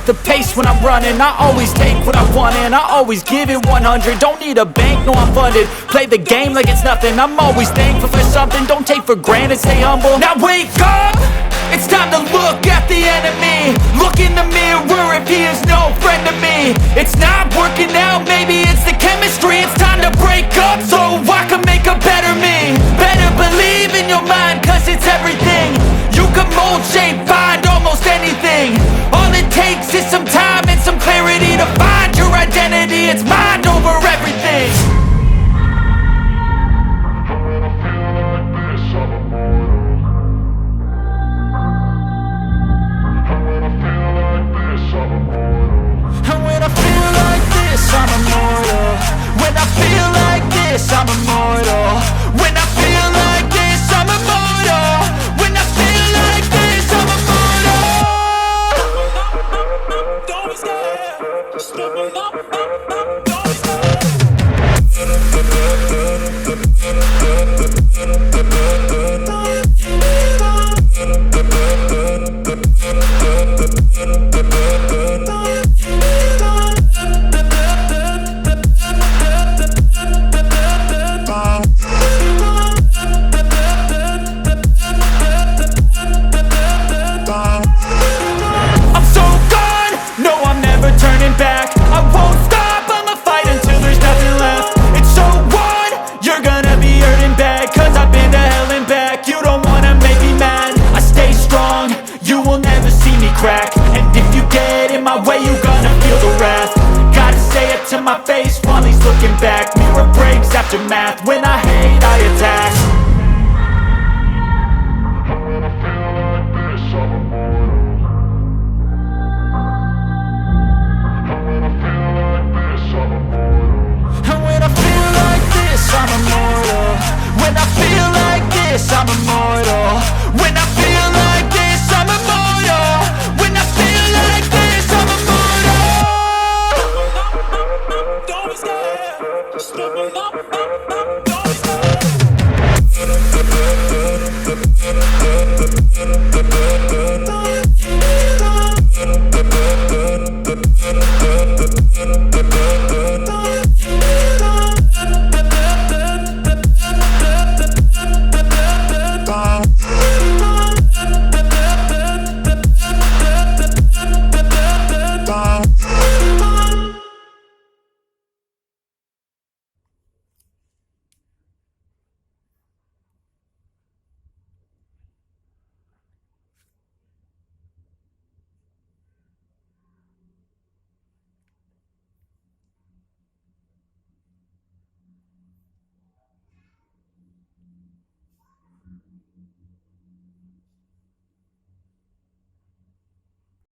the pace when I'm running. I always take what I want and I always give it 100. Don't need a bank, no I'm funded. Play the game like it's nothing. I'm always thankful for something. Don't take for granted, stay humble. Now wake up! It's time to look at the enemy. Look in the mirror if he is no friend to me. It's not working out, maybe it's the chemistry. It's time to break up so I can make a better me. Better believe in your mind, cause it's everything. You can mold, shape, find almost anything. All it takes is some time and some clarity to find your identity. It's mind over everything. And when I feel like this, I'm immortal. When I feel like this, I'm immortal. When I feel like this, I'm immortal. When I feel like this, I'm immortal. Don't be scared. Just double up, don't be scared. To my face while he's looking back. Mirror breaks after math. When I hate, I attack. And when I feel like this, I'm immortal. And when I feel like this, I'm immortal. And when I feel like this, I'm immortal. When I feel like this, I'm immortal. When I feel like this, I'm immortal. When I feel like this, I'm immortal. Don't be scared. Just double up, don't be scared.